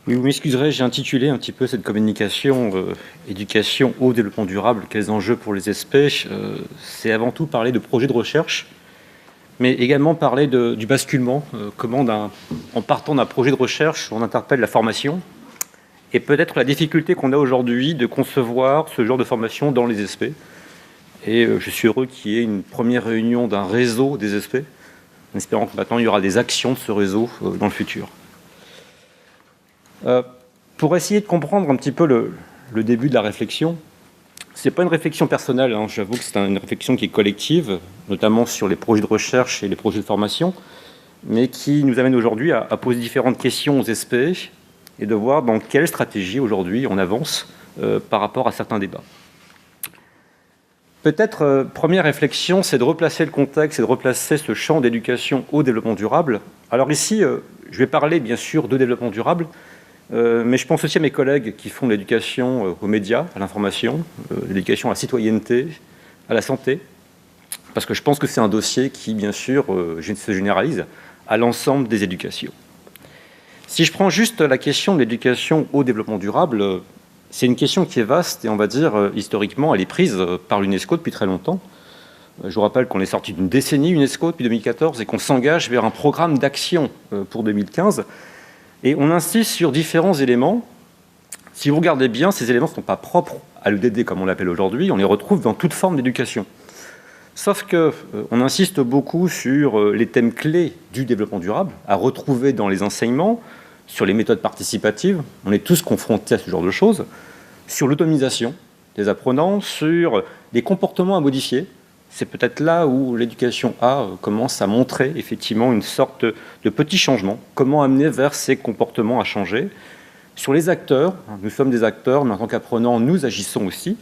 Oui, vous m'excuserez, j'ai intitulé un petit peu cette communication éducation au développement durable, quels enjeux pour les espèces. C'est avant tout parler de projets de recherche, mais également parler du basculement, comment en partant d'un projet de recherche, on interpelle la formation, et peut-être la difficulté qu'on a aujourd'hui de concevoir ce genre de formation dans les espèces. Et je suis heureux qu'il y ait une première réunion d'un réseau des espèces, en espérant que maintenant il y aura des actions de ce réseau dans le futur. Pour essayer de comprendre un petit peu le début de la réflexion, ce n'est pas une réflexion personnelle, hein. J'avoue que c'est une réflexion qui est collective, notamment sur les projets de recherche et les projets de formation, mais qui nous amène aujourd'hui à poser différentes questions aux espèces et de voir dans quelle stratégie aujourd'hui on avance par rapport à certains débats. Peut-être, première réflexion, c'est de replacer le contexte et de replacer ce champ d'éducation au développement durable. Alors ici, je vais parler bien sûr de développement durable, mais je pense aussi à mes collègues qui font de l'éducation aux médias, à l'information, l'éducation à la citoyenneté, à la santé, parce que je pense que c'est un dossier qui, bien sûr, se généralise à l'ensemble des éducations. Si je prends juste la question de l'éducation au développement durable, c'est une question qui est vaste et on va dire, historiquement, elle est prise par l'UNESCO depuis très longtemps. Je vous rappelle qu'on est sorti d'une décennie UNESCO depuis 2014 et qu'on s'engage vers un programme d'action pour 2015. Et on insiste sur différents éléments. Si vous regardez bien, ces éléments ne sont pas propres à l'EDD comme on l'appelle aujourd'hui, on les retrouve dans toute forme d'éducation. Sauf qu'on insiste beaucoup sur les thèmes clés du développement durable, à retrouver dans les enseignements, sur les méthodes participatives, on est tous confrontés à ce genre de choses, sur l'autonomisation des apprenants, sur les comportements à modifier. C'est peut-être là où l'éducation A commence à montrer effectivement une sorte de petit changement. Comment amener vers ces comportements à changer. Sur les acteurs, nous sommes des acteurs, mais en tant qu'apprenants, nous agissons aussi.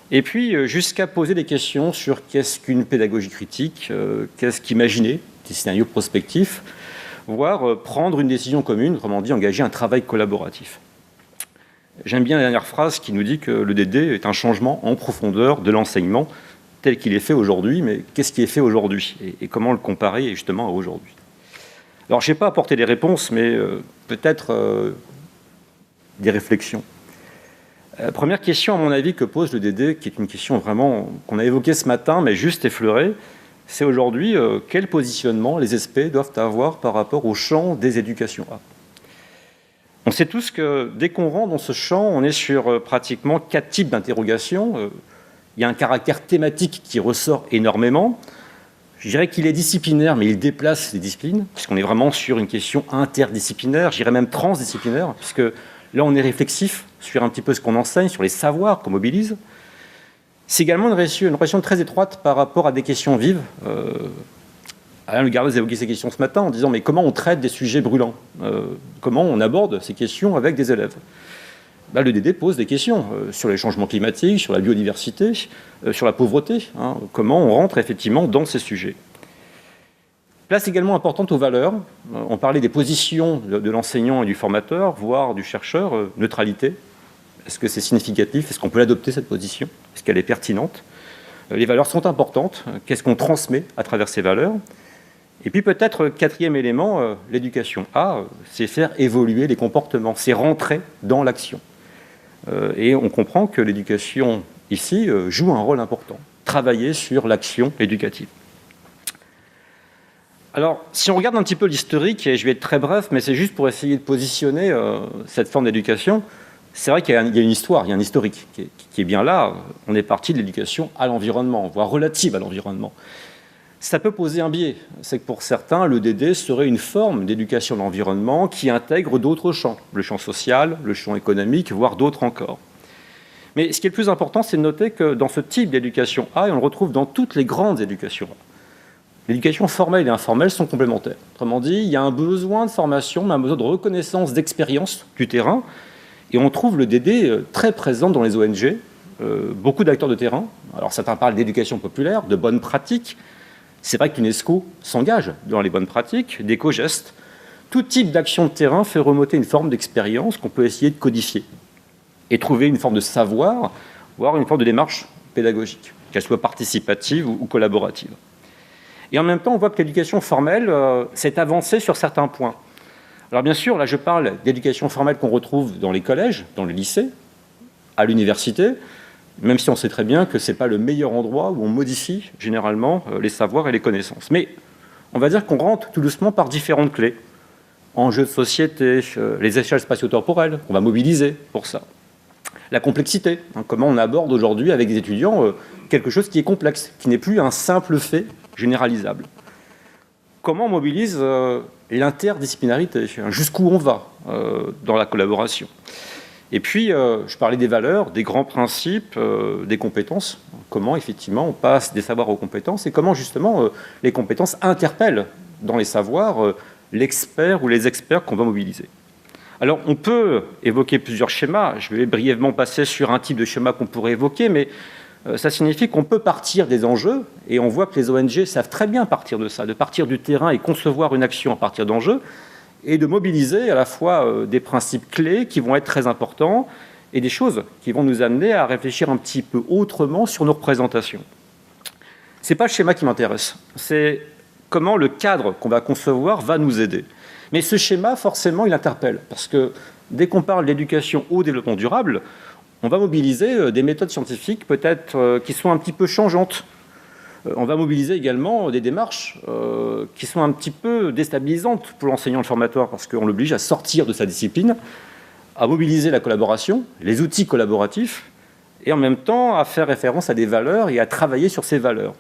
Et puis jusqu'à poser des questions sur qu'est-ce qu'une pédagogie critique, qu'est-ce qu'imaginer, des scénarios prospectifs, voire prendre une décision commune, autrement dit engager un travail collaboratif. J'aime bien la dernière phrase qui nous dit que l'EDD est un changement en profondeur de l'enseignement tel qu'il est fait aujourd'hui, mais qu'est-ce qui est fait aujourd'hui et comment le comparer justement à aujourd'hui. Alors, je n'ai pas apporté des réponses, mais peut-être des réflexions. Première question, à mon avis, que pose l'EDD, qui est une question vraiment qu'on a évoquée ce matin, mais juste effleurée, c'est aujourd'hui quel positionnement les SP doivent avoir par rapport au champ des éducations A. On sait tous que dès qu'on rentre dans ce champ, on est sur pratiquement 4 types d'interrogations. Il y a un caractère thématique qui ressort énormément. Je dirais qu'il est disciplinaire, mais il déplace les disciplines, puisqu'on est vraiment sur une question interdisciplinaire, je dirais même transdisciplinaire, puisque là, on est réflexif sur un petit peu ce qu'on enseigne, sur les savoirs qu'on mobilise. C'est également une relation très étroite par rapport à des questions vives. Alain Le Gardez a évoqué ces questions ce matin en disant « mais comment on traite des sujets brûlants Comment on aborde ces questions avec des élèves ?» L'EDD pose des questions sur les changements climatiques, sur la biodiversité, sur la pauvreté. Comment on rentre effectivement dans ces sujets. Place également importante aux valeurs. On parlait des positions de l'enseignant et du formateur, voire du chercheur. Neutralité. Est-ce que c'est significatif? Est-ce qu'on peut l'adopter, cette position? Est-ce qu'elle est pertinente? Les valeurs sont importantes. Qu'est-ce qu'on transmet à travers ces valeurs? Et puis peut-être, quatrième élément, l'éducation A, c'est faire évoluer les comportements, c'est rentrer dans l'action. Et on comprend que l'éducation, ici, joue un rôle important. Travailler sur l'action éducative. Alors, si on regarde un petit peu l'historique, et je vais être très bref, mais c'est juste pour essayer de positionner cette forme d'éducation, c'est vrai qu'il y a une histoire, il y a un historique qui est bien là. On est parti de l'éducation à l'environnement, voire relative à l'environnement. Ça peut poser un biais. C'est que pour certains, l'EDD serait une forme d'éducation de l'environnement qui intègre d'autres champs, le champ social, le champ économique, voire d'autres encore. Mais ce qui est le plus important, c'est de noter que dans ce type d'éducation A, et on le retrouve dans toutes les grandes éducations A, l'éducation formelle et informelle sont complémentaires. Autrement dit, il y a un besoin de formation, mais un besoin de reconnaissance d'expérience du terrain, et on trouve l'EDD très présent dans les ONG, beaucoup d'acteurs de terrain. Alors certains parlent d'éducation populaire, de bonnes pratiques. C'est vrai que l'UNESCO s'engage dans les bonnes pratiques, d'éco-gestes. Tout type d'action de terrain fait remonter une forme d'expérience qu'on peut essayer de codifier et trouver une forme de savoir, voire une forme de démarche pédagogique, qu'elle soit participative ou collaborative. Et en même temps, on voit que l'éducation formelle s'est avancée sur certains points. Alors bien sûr, là je parle d'éducation formelle qu'on retrouve dans les collèges, dans les lycées, à l'université, même si on sait très bien que ce n'est pas le meilleur endroit où on modifie généralement les savoirs et les connaissances. Mais on va dire qu'on rentre tout doucement par différentes clés. Enjeux de société, les échelles spatio-temporelles, qu'on va mobiliser pour ça. La complexité, comment on aborde aujourd'hui avec des étudiants quelque chose qui est complexe, qui n'est plus un simple fait généralisable. Comment on mobilise l'interdisciplinarité, jusqu'où on va dans la collaboration. Et puis, je parlais des valeurs, des grands principes, des compétences. Comment, effectivement, on passe des savoirs aux compétences et comment, justement, les compétences interpellent dans les savoirs l'expert ou les experts qu'on va mobiliser. Alors, on peut évoquer plusieurs schémas. Je vais brièvement passer sur un type de schéma qu'on pourrait évoquer, mais ça signifie qu'on peut partir des enjeux, et on voit que les ONG savent très bien partir de ça, de partir du terrain et concevoir une action à partir d'enjeux, et de mobiliser à la fois des principes clés qui vont être très importants et des choses qui vont nous amener à réfléchir un petit peu autrement sur nos représentations. Ce n'est pas le schéma qui m'intéresse, c'est comment le cadre qu'on va concevoir va nous aider. Mais ce schéma, forcément, il interpelle, parce que dès qu'on parle d'éducation au développement durable, on va mobiliser des méthodes scientifiques peut-être qui sont un petit peu changeantes. On va mobiliser également des démarches qui sont un petit peu déstabilisantes pour l'enseignant, le formateur, parce qu'on l'oblige à sortir de sa discipline, à mobiliser la collaboration, les outils collaboratifs, et en même temps à faire référence à des valeurs et à travailler sur ces valeurs.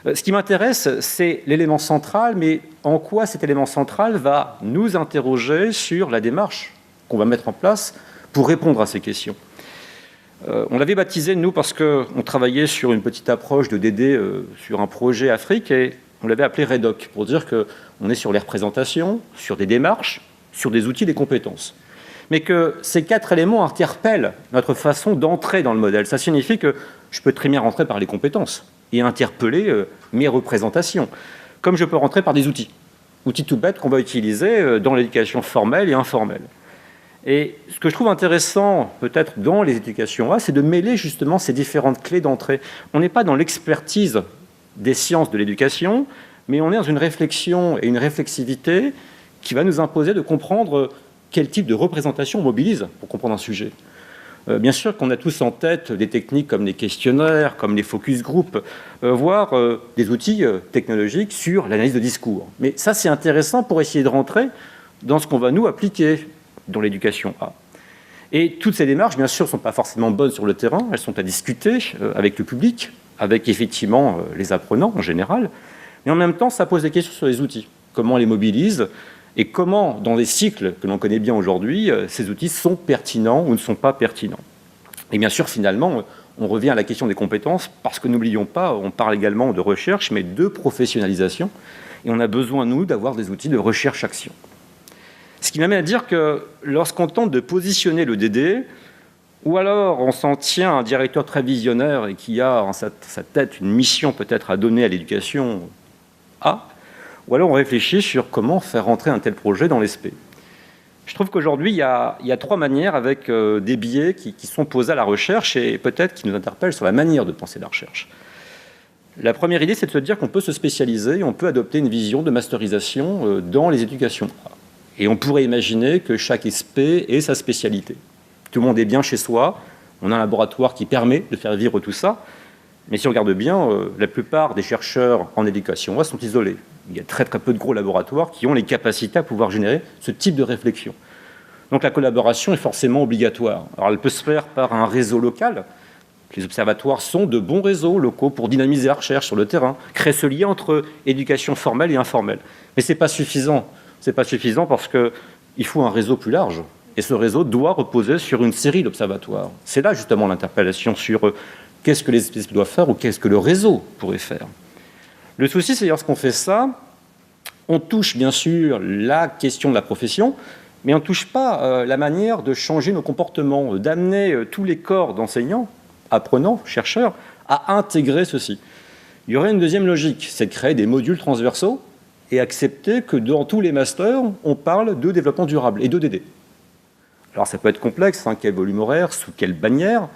Ce qui m'intéresse, c'est l'élément central, mais en quoi cet élément central va nous interroger sur la démarche qu'on va mettre en place pour répondre à ces questions. On l'avait baptisé, nous, parce qu'on travaillait sur une petite approche de DD sur un projet Afrique, et on l'avait appelé REDOC, pour dire qu'on est sur les représentations, sur des démarches, sur des outils, des compétences. Mais que ces 4 éléments interpellent notre façon d'entrer dans le modèle. Ça signifie que je peux très bien rentrer par les compétences et interpeller mes représentations, comme je peux rentrer par des outils tout bêtes qu'on va utiliser dans l'éducation formelle et informelle. Et ce que je trouve intéressant, peut-être dans les éducations A, c'est de mêler justement ces différentes clés d'entrée. On n'est pas dans l'expertise des sciences de l'éducation, mais on est dans une réflexion et une réflexivité qui va nous imposer de comprendre quel type de représentation on mobilise pour comprendre un sujet. Bien sûr qu'on a tous en tête des techniques comme les questionnaires, comme les focus group, voire des outils technologiques sur l'analyse de discours. Mais ça, c'est intéressant pour essayer de rentrer dans ce qu'on va nous appliquer dans l'éducation A. Et toutes ces démarches, bien sûr, ne sont pas forcément bonnes sur le terrain, elles sont à discuter avec le public, avec effectivement les apprenants en général, mais en même temps, ça pose des questions sur les outils. Comment on les mobilise et comment, dans les cycles que l'on connaît bien aujourd'hui, ces outils sont pertinents ou ne sont pas pertinents. Et bien sûr, finalement, on revient à la question des compétences, parce que n'oublions pas, on parle également de recherche, mais de professionnalisation, et on a besoin, nous, d'avoir des outils de recherche-action. Ce qui m'amène à dire que lorsqu'on tente de positionner le DD, ou alors on s'en tient à un directeur très visionnaire et qui a en sa tête une mission peut-être à donner à l'éducation A, ou alors on réfléchit sur comment faire rentrer un tel projet dans l'ESP. Je trouve qu'aujourd'hui, il y a 3 manières avec des biais qui sont posés à la recherche et peut-être qui nous interpellent sur la manière de penser la recherche. La première idée, c'est de se dire qu'on peut se spécialiser, on peut adopter une vision de masterisation dans les éducations A. Et on pourrait imaginer que chaque SP ait sa spécialité. Tout le monde est bien chez soi, on a un laboratoire qui permet de faire vivre tout ça, mais si on regarde bien, la plupart des chercheurs en éducation A sont isolés. Il y a très peu de gros laboratoires qui ont les capacités à pouvoir générer ce type de réflexion. Donc la collaboration est forcément obligatoire. Alors elle peut se faire par un réseau local. Les observatoires sont de bons réseaux locaux pour dynamiser la recherche sur le terrain, créer ce lien entre éducation formelle et informelle. Mais ce n'est pas suffisant. Ce n'est pas suffisant parce qu'il faut un réseau plus large. Et ce réseau doit reposer sur une série d'observatoires. C'est là justement l'interpellation sur qu'est-ce que les spécialistes doivent faire ou qu'est-ce que le réseau pourrait faire. Le souci, c'est lorsqu'on fait ça, on touche bien sûr la question de la profession, mais on ne touche pas la manière de changer nos comportements, d'amener tous les corps d'enseignants, apprenants, chercheurs, à intégrer ceci. Il y aurait une deuxième logique, c'est de créer des modules transversaux et accepter que dans tous les masters, on parle de développement durable et de DD. Alors ça peut être complexe, quel volume horaire, sous quelle bannière.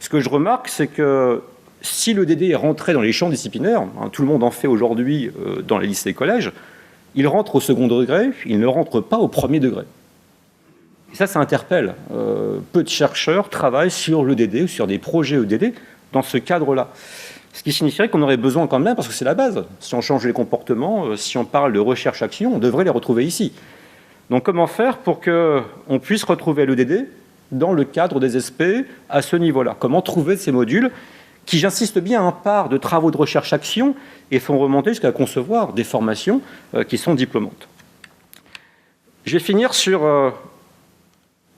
Ce que je remarque, c'est que si le DD est rentré dans les champs disciplinaires, tout le monde en fait aujourd'hui dans les lycées et collèges, il rentre au second degré, il ne rentre pas au premier degré. Et ça interpelle. Peu de chercheurs travaillent sur l'EDD ou sur des projets EDD dans ce cadre-là. Ce qui signifierait qu'on aurait besoin quand même, parce que c'est la base, si on change les comportements, si on parle de recherche-action, on devrait les retrouver ici. Donc comment faire pour qu'on puisse retrouver l'EDD dans le cadre des SP à ce niveau-là? Comment trouver ces modules qui, j'insiste bien, partent de travaux de recherche-action et font remonter jusqu'à concevoir des formations qui sont diplômantes. Je vais finir sur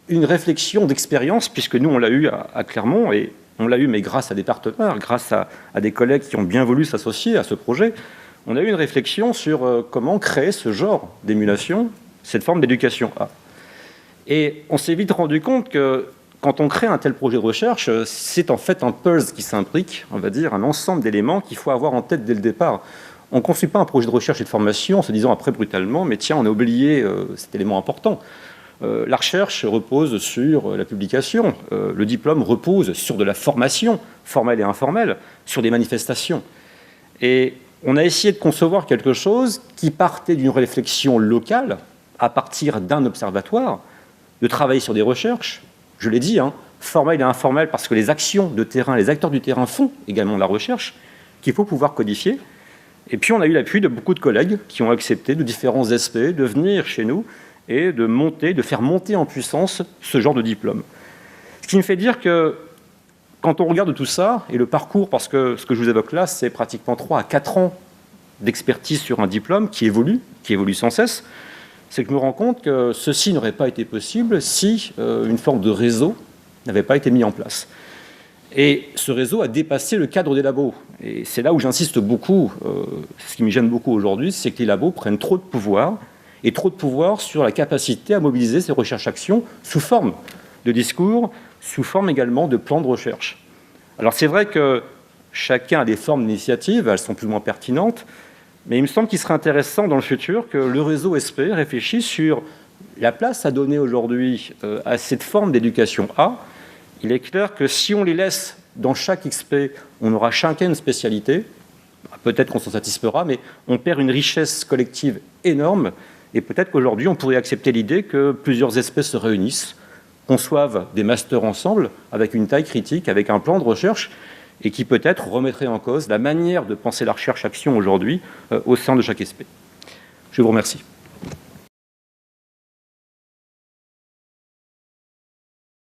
une réflexion d'expérience, puisque nous, on l'a eu à Clermont, et on l'a eu, mais grâce à des partenaires, grâce à des collègues qui ont bien voulu s'associer à ce projet. On a eu une réflexion sur comment créer ce genre d'émulation, cette forme d'éducation A. Et on s'est vite rendu compte que quand on crée un tel projet de recherche, c'est en fait un puzzle qui s'imbrique, on va dire, un ensemble d'éléments qu'il faut avoir en tête dès le départ. On ne construit pas un projet de recherche et de formation en se disant après brutalement, mais tiens, on a oublié cet élément important. La recherche repose sur la publication, le diplôme repose sur de la formation, formelle et informelle, sur des manifestations. Et on a essayé de concevoir quelque chose qui partait d'une réflexion locale, à partir d'un observatoire, de travailler sur des recherches, je l'ai dit, formelle et informelle, parce que les actions de terrain, les acteurs du terrain font également de la recherche, qu'il faut pouvoir codifier. Et puis on a eu l'appui de beaucoup de collègues qui ont accepté de différents aspects de venir chez nous et de faire monter en puissance ce genre de diplôme. Ce qui me fait dire que quand on regarde tout ça, et le parcours, parce que ce que je vous évoque là, c'est pratiquement 3 à 4 ans d'expertise sur un diplôme qui évolue sans cesse, c'est que je me rends compte que ceci n'aurait pas été possible si une forme de réseau n'avait pas été mis en place. Et ce réseau a dépassé le cadre des labos. Et c'est là où j'insiste beaucoup, ce qui me gêne beaucoup aujourd'hui, c'est que les labos prennent trop de pouvoir, et trop de pouvoir sur la capacité à mobiliser ces recherches-actions sous forme de discours, sous forme également de plans de recherche. Alors c'est vrai que chacun a des formes d'initiative, elles sont plus ou moins pertinentes, mais il me semble qu'il serait intéressant dans le futur que le réseau SP réfléchisse sur la place à donner aujourd'hui à cette forme d'éducation A. Il est clair que si on les laisse dans chaque XP, on aura chacun une spécialité, peut-être qu'on s'en satisfera, mais on perd une richesse collective énorme, et peut-être qu'aujourd'hui on pourrait accepter l'idée que plusieurs espèces se réunissent, conçoivent des masters ensemble, avec une taille critique, avec un plan de recherche, et qui peut-être remettrait en cause la manière de penser la recherche-action aujourd'hui au sein de chaque SP. Je vous remercie.